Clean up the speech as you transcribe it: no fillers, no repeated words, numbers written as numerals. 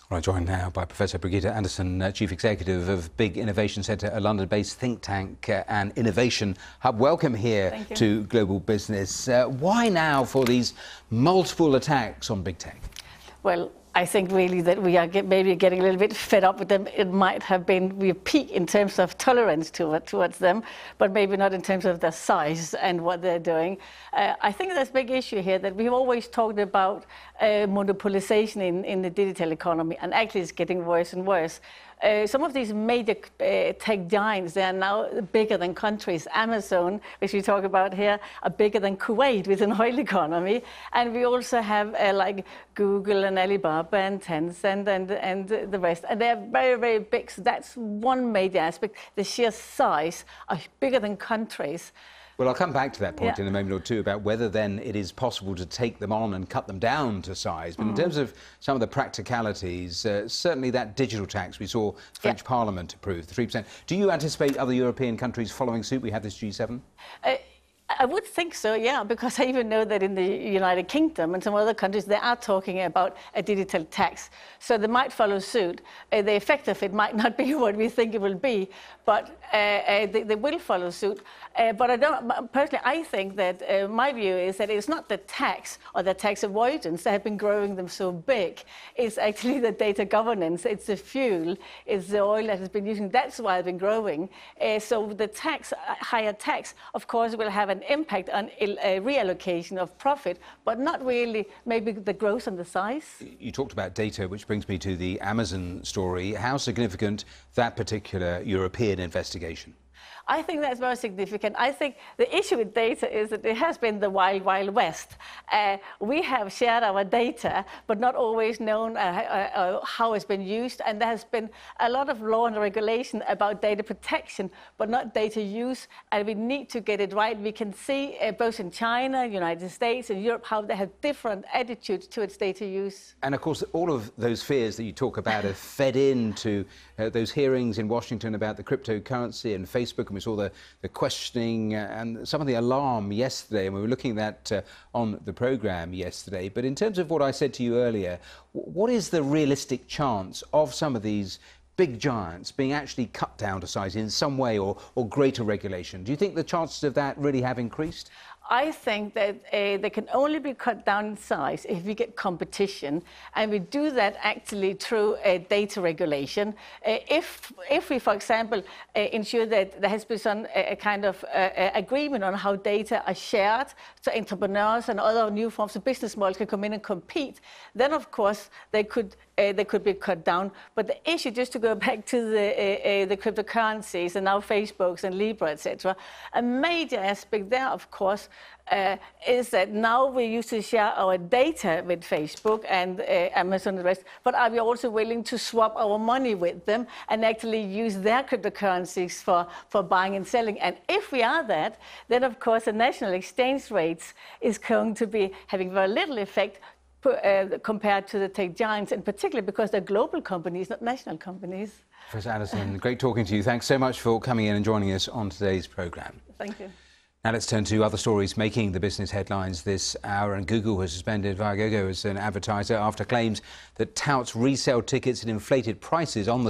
Well, I'm joined now by Professor Birgitte Andersen, Chief Executive of Big Innovation Centre, a London-based think tank and innovation hub. Welcome here to Global Business. Why now for these multiple attacks on big tech? Well, I think really that we are maybe getting a little bit fed up with them. It might have been we peak in terms of tolerance towards them, but maybe not in terms of their size and what they're doing. I think there's a big issue here that we've always talked about monopolization in the digital economy, and actually it's getting worse and worse. Some of these major tech giants, they are now bigger than countries. Amazon, which we talk about here, are bigger than Kuwait with an oil economy. And we also have like Google and Alibaba and Tencent and the rest. And they're very, very big. So that's one major aspect. The sheer size are bigger than countries. Well, I'll come back to that point in a moment or two about whether then it is possible to take them on and cut them down to size. But in terms of some of the practicalities, certainly that digital tax we saw the French Parliament approve, the 3%. Do you anticipate other European countries following suit? We have this G7. I would think so, yeah, because I even know that in the United Kingdom and some other countries, they are talking about a digital tax. So they might follow suit. The effect of it might not be what we think it will be, but they will follow suit. But personally, I think that my view is that it's not the tax or the tax avoidance that have been growing them so big. It's actually the data governance, it's the fuel, it's the oil that has been using. That's why it's been growing. So the tax, higher tax, of course, will have an impact on a reallocation of profit, but not really maybe the growth and the size. You talked about data, which brings me to the Amazon story. How significant that particular European investigation? I think that's very significant. I think the issue with data is that it has been the wild, wild west. We have shared our data, but not always known how it's been used. And there has been a lot of law and regulation about data protection, but not data use. And we need to get it right. We can see both in China, United States, and Europe how they have different attitudes to its data use. And of course, all of those fears that you talk about have fed into those hearings in Washington about the cryptocurrency and Facebook. We saw the questioning and some of the alarm yesterday, and we were looking at that on the programme yesterday. But in terms of what I said to you earlier, what is the realistic chance of some of these big giants being actually cut down to size in some way or greater regulation? Do you think the chances of that really have increased? I think that they can only be cut down in size if we get competition, and we do that actually through data regulation. If we, for example, ensure that there has been some kind of agreement on how data are shared, so entrepreneurs and other new forms of business models can come in and compete, then of course they could be cut down. But the issue, just to go back to the cryptocurrencies and now Facebooks and Libra, etc., a major aspect there, of course, is that now we used to share our data with Facebook and Amazon and the rest, but are we also willing to swap our money with them and actually use their cryptocurrencies for buying and selling? And if we are that, then of course the national exchange rates is going to be having very little effect compared to the tech giants, and particularly because they're global companies, not national companies. Professor Andersen, great talking to you. Thanks so much for coming in and joining us on today's programme. Thank you. Now let's turn to other stories making the business headlines this hour. And Google has suspended Viagogo as an advertiser after claims that touts resale tickets at inflated prices on the